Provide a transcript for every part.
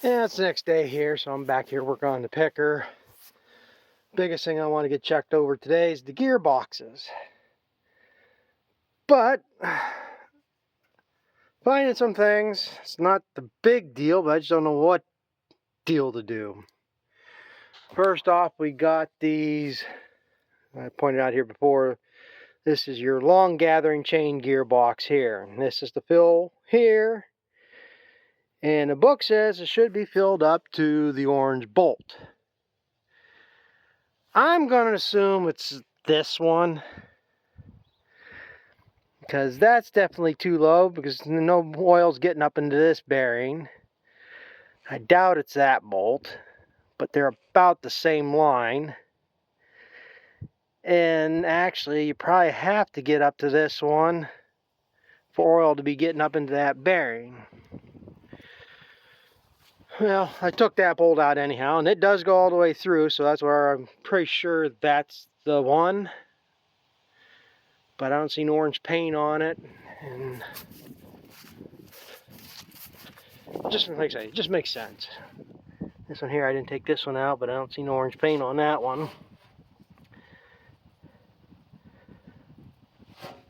Yeah, it's the next day here, so I'm back here working on the picker. Biggest thing I want to get checked over today is the gearboxes. But finding some things, it's not the big deal, but I just don't know what deal to do. First off, we got these, I pointed out here before, this is your long gathering chain gearbox here. And this is the fill here. And the book says it should be filled up to the orange bolt. I'm going to assume it's this one, because that's definitely too low, because no oil's getting up into this bearing. I doubt it's that bolt, but they're about the same line. And actually, you probably have to get up to this one for oil to be getting up into that bearing. Well, I took that bolt out anyhow, and it does go all the way through, so that's where I'm pretty sure that's the one. But I don't see an orange paint on it, and just like I say, it just makes sense. This one here, I didn't take this one out, but I don't see no orange paint on that one.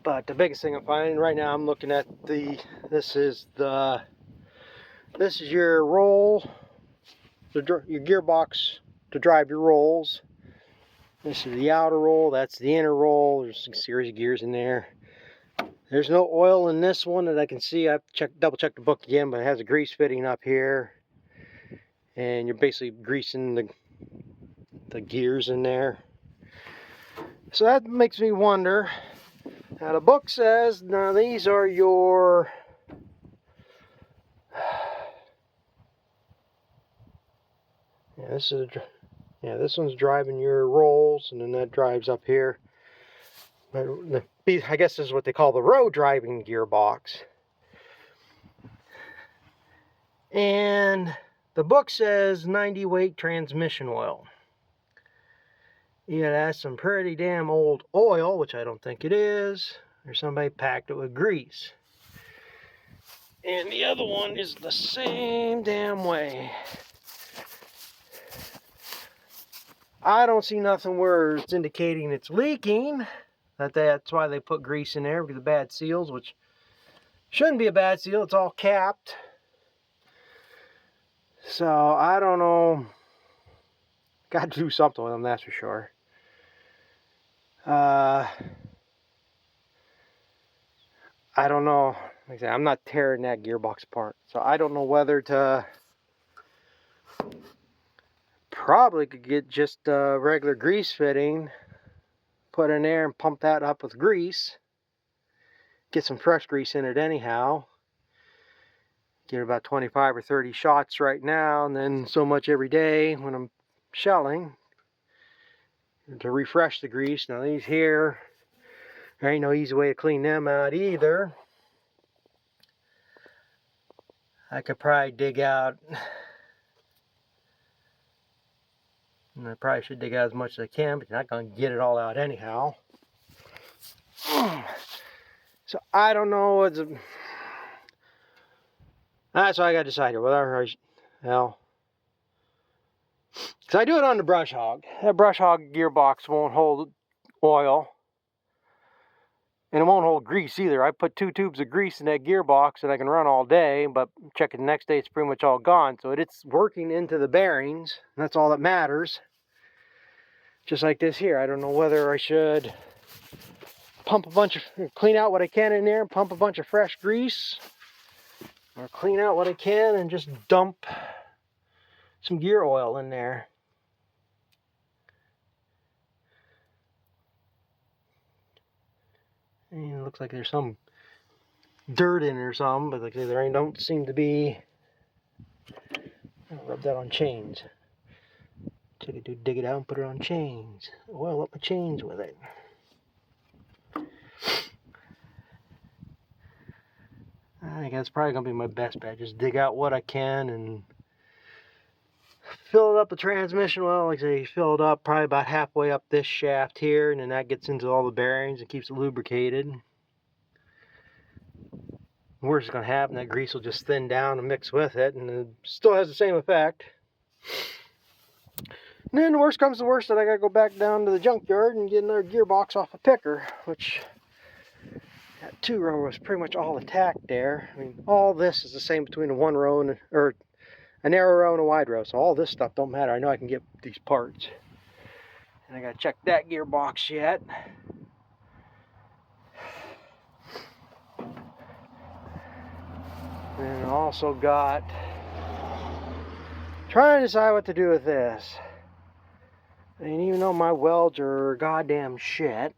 But the biggest thing I'm finding right now, I'm looking at this is your roll, your gearbox to drive your rolls. This is the outer roll, that's the inner roll. There's a series of gears in there. There's no oil in this one that I can see. I've double checked the book again, but it has a grease fitting up here. And you're basically greasing the gears in there. So that makes me wonder. Now the book says, now these are your this one's driving your rolls, and then that drives up here. But I guess this is what they call the road driving gearbox. And the book says 90 weight transmission oil. Yeah, that's some pretty damn old oil, which I don't think it is, or somebody packed it with grease. And the other one is the same damn way. I don't see nothing where it's indicating it's leaking. That's why they put grease in there, because of bad seals, which shouldn't be a bad seal. It's all capped. So I don't know. Got to do something with them, that's for sure. I don't know. Like I said, I'm not tearing that gearbox apart, so I don't know whether to. Probably could get just a regular grease fitting, put in there and pump that up with grease. Get some fresh grease in it anyhow. Get about 25 or 30 shots right now, and then so much every day when I'm shelling to refresh the grease. Now these here, there ain't no easy way to clean them out either. I could probably dig out, and I probably should dig out as much as I can, but you're not going to get it all out anyhow. So I don't know. That's what I got to decide here. Whether because I do it on the brush hog. That brush hog gearbox won't hold oil, and it won't hold grease either. I put 2 tubes of grease in that gearbox and I can run all day, but check it the next day, it's pretty much all gone. So it's working into the bearings, and that's all that matters. Just like this here, I don't know whether I should clean out what I can in there and pump a bunch of fresh grease, or clean out what I can and just dump some gear oil in there. And it looks like there's some dirt in it or something, but like there don't seem to be. I'll rub that on chains. Take it to dig it out and put it on chains. Oil up my chains with it. I think that's probably gonna be my best bet. Just dig out what I can and fill it up with transmission oil. Like I say, fill it up probably about halfway up this shaft here, and then that gets into all the bearings and keeps it lubricated. The worst it's going to happen, that grease will just thin down and mix with it, and it still has the same effect. And then the worst comes to worst, that I got to go back down to the junkyard and get another gearbox off a picker, which that 2-row was pretty much all attacked there. I mean, all this is the same between a 1-row and or a narrow row and a wide row, so all this stuff don't matter. I know I can get these parts. And I got to check that gearbox yet. And I also got trying to decide what to do with this. And even though my welds are goddamn shit,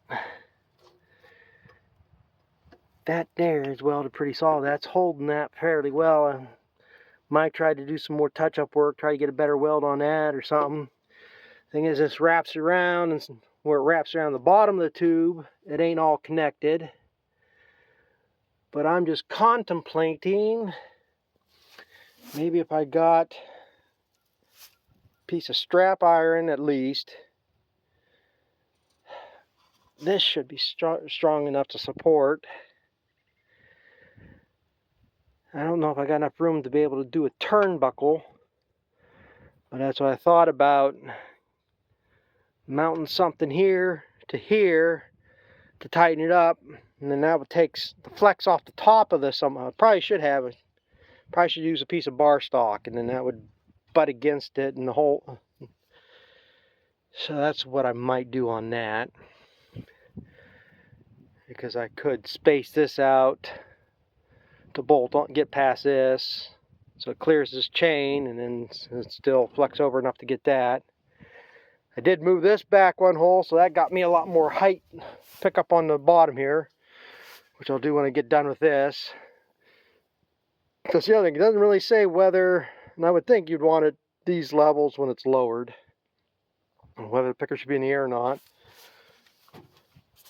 that there is welded pretty solid. That's holding that fairly well. I might try to do some more touch-up work, try to get a better weld on that or something. Thing is, this wraps around, and where it wraps around the bottom of the tube, it ain't all connected. But I'm just contemplating, maybe if I got a piece of strap iron at least, this should be strong enough to support. I don't know if I got enough room to be able to do a turnbuckle, but that's what I thought about. Mounting something here to tighten it up, and then that would take the flex off the top of this somehow. I probably should use a piece of bar stock, and then that would butt against it and the whole. So that's what I might do on that, because I could space this out to bolt on, get past this, so it clears this chain, and then it's still flex over enough to get that. I did move this back 1 hole, so that got me a lot more height pick up on the bottom here, which I'll do when I get done with this. Because the other thing, it doesn't really say whether, and I would think you'd want it these levels when it's lowered, whether the picker should be in the air or not.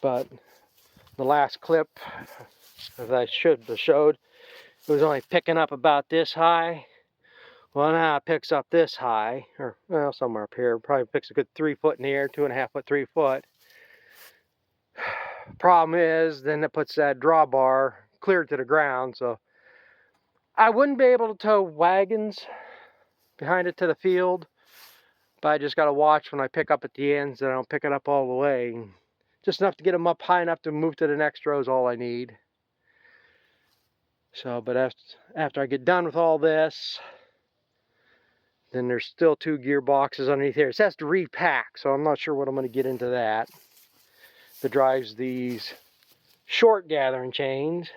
But the last clip, as I should have showed, it was only picking up about this high. Well, now it picks up this high, or well, somewhere up here. Probably picks a good 3 foot in the air, 2.5 foot, 3 foot. Problem is, then it puts that drawbar clear to the ground, so I wouldn't be able to tow wagons behind it to the field, but I just got to watch when I pick up at the ends that I don't pick it up all the way. Just enough to get them up high enough to move to the next row is all I need. So, but after I get done with all this, then there's still 2 gearboxes underneath here. It says to repack, so I'm not sure what I'm going to get into that. That drives these short gathering chains.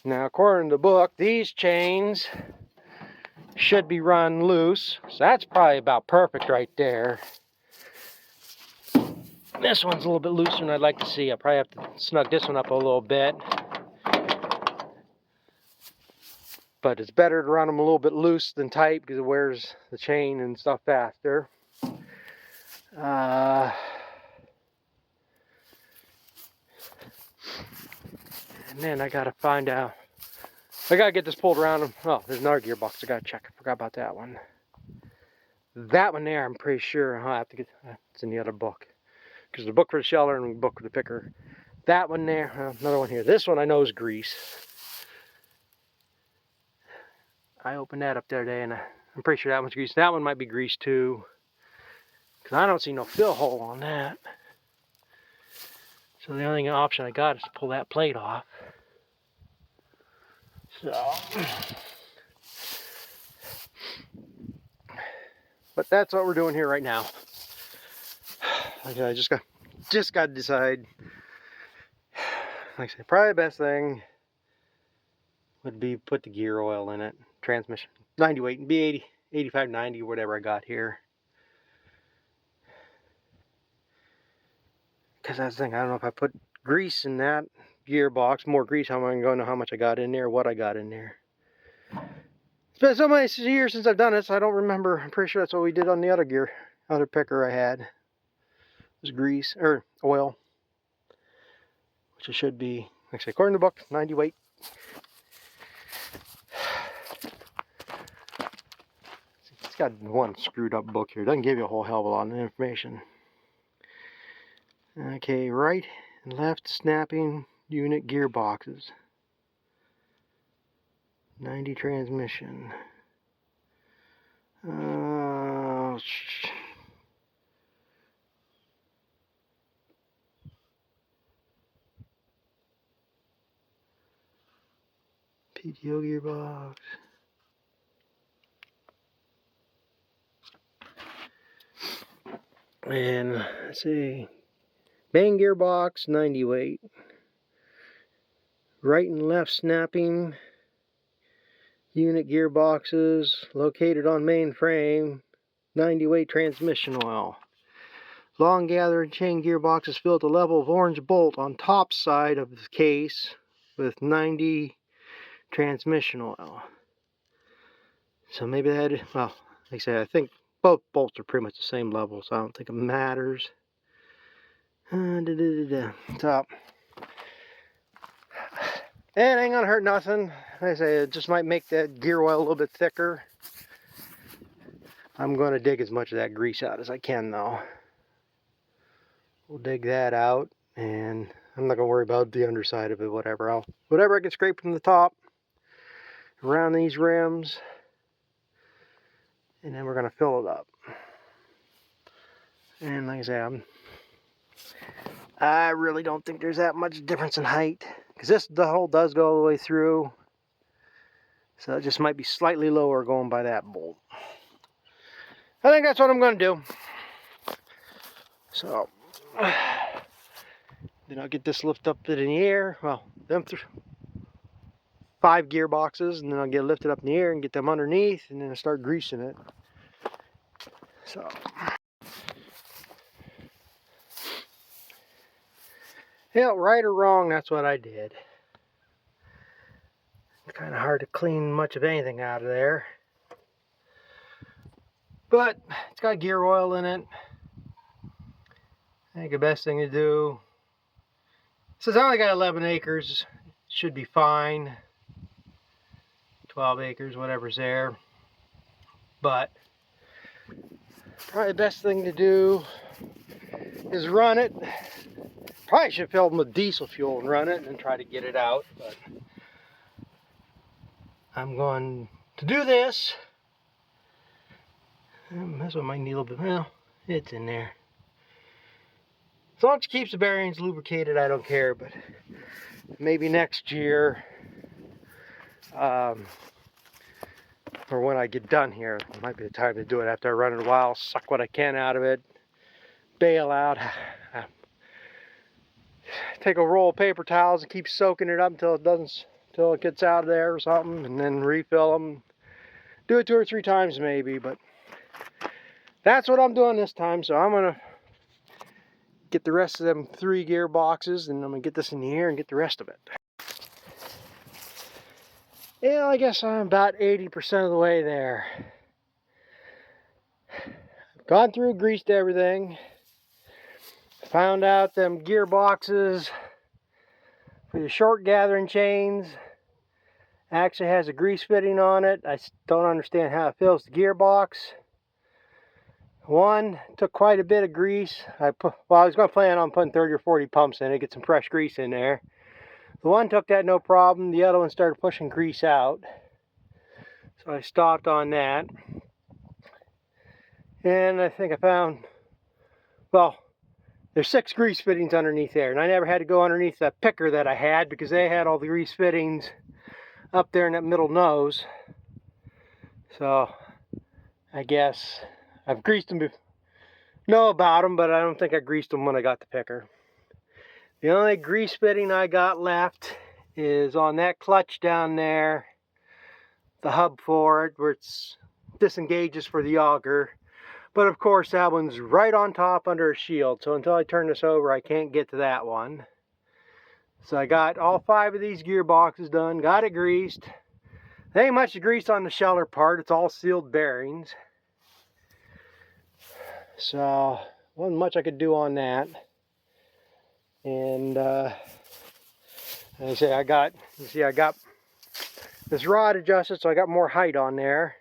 Now, according to the book, these chains should be run loose. So that's probably about perfect right there. This one's a little bit looser than I'd like to see. I probably have to snug this one up a little bit. But it's better to run them a little bit loose than tight, because it wears the chain and stuff faster. And then I gotta find out. I gotta get this pulled around. Oh, there's another gearbox I gotta check. I forgot about that one. That one there, I'm pretty sure I'll have to get. It's in the other book, because the book for the sheller and the book for the picker. That one there, another one here. This one I know is grease. I opened that up the other day, and I'm pretty sure that one's grease. That one might be grease too, because I don't see no fill hole on that. So the only option I got is to pull that plate off. So, but that's what we're doing here right now. I just got to decide. Like I said, probably the best thing would be put the gear oil in it. Transmission 90 weight and be 80, 85, 90, whatever I got here. Because that's the thing, I don't know if I put grease in that gearbox, more grease, how am I going to know how much I got in there, what I got in there. It's been so many years since I've done this, I don't remember. I'm pretty sure that's what we did on the other picker I had. It was grease, or oil. Which it should be, like I say, according to the book, 90 weight. It's got one screwed up book here. It doesn't give you a whole hell of a lot of information. Okay, right and left snapping unit gearboxes. 90 transmission. PTO gearbox. And let's see, bang gearbox, 90 weight. Right and left snapping unit gearboxes located on main frame, 90 weight transmission oil. Long gathering chain gearbox is filled to level of orange bolt on top side of the case with 90 transmission oil. So maybe that, well, like I said, I think both bolts are pretty much the same level, so I don't think it matters. Top. And it ain't gonna hurt nothing. Like I say, it just might make that gear oil a little bit thicker. I'm gonna dig as much of that grease out as I can though. We'll dig that out, and I'm not gonna worry about the underside of it, whatever. Whatever I can scrape from the top, around these rims, and then we're gonna fill it up. And like I say, I really don't think there's that much difference in height, because the hole does go all the way through, so it just might be slightly lower going by that bolt. I think that's what I'm going to do. So then I'll get this lift up in the air. Well, them 5 gearboxes, and then I'll get it lifted up in the air and get them underneath, and then I'll start greasing it. So yeah, right or wrong, that's what I did. It's kind of hard to clean much of anything out of there, but it's got gear oil in it. I think the best thing to do, since I only got 11 acres, should be fine. 12 acres, whatever's there. But probably the best thing to do is run it. Probably should fill them with diesel fuel and run it and then try to get it out. But I'm going to do this. This one might need a little bit. Well, it's in there. As long as it keeps the bearings lubricated, I don't care. But maybe next year, or when I get done here, it might be the time to do it after I run it a while, suck what I can out of it, bail out, take a roll of paper towels and keep soaking it up until it gets out of there or something, and then refill them. Do it 2 or 3 times maybe, but that's what I'm doing this time. So I'm gonna get the rest of them 3 gearboxes, and I'm gonna get this in the air and get the rest of it. Yeah, I guess I'm about 80% of the way there. Gone through, greased everything. Found out them gearboxes for the short gathering chains actually has a grease fitting on it. I don't understand how it fills the gearbox. One took quite a bit of grease. I was going to plan on putting 30 or 40 pumps in it, get some fresh grease in there. The one took that no problem. The other one started pushing grease out. So I stopped on that. And I think I found, well, there's 6 grease fittings underneath there. And I never had to go underneath that picker that I had, because they had all the grease fittings up there in that middle nose. So I guess I've greased them, know about them, but I don't think I greased them when I got the picker. The only grease fitting I got left is on that clutch down there, the hub for it, where it's disengages for the auger. But of course that one's right on top under a shield, so until I turn this over I can't get to that one. So I got all 5 of these gearboxes done, got it greased. There ain't much grease on the sheller part, it's all sealed bearings. So wasn't much I could do on that. And like I say, I got this rod adjusted, so I got more height on there.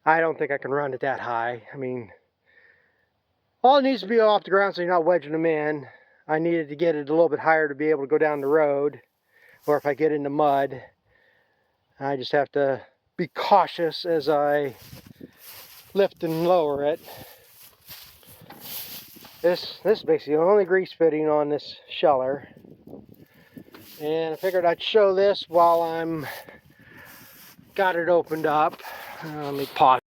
I don't think I can run it that high. I mean, all it needs to be off the ground so you're not wedging them in. I needed to get it a little bit higher to be able to go down the road, or if I get in the mud. I just have to be cautious as I lift and lower it. This is basically the only grease fitting on this sheller. And I figured I'd show this while I'm got it opened up. Let me pause.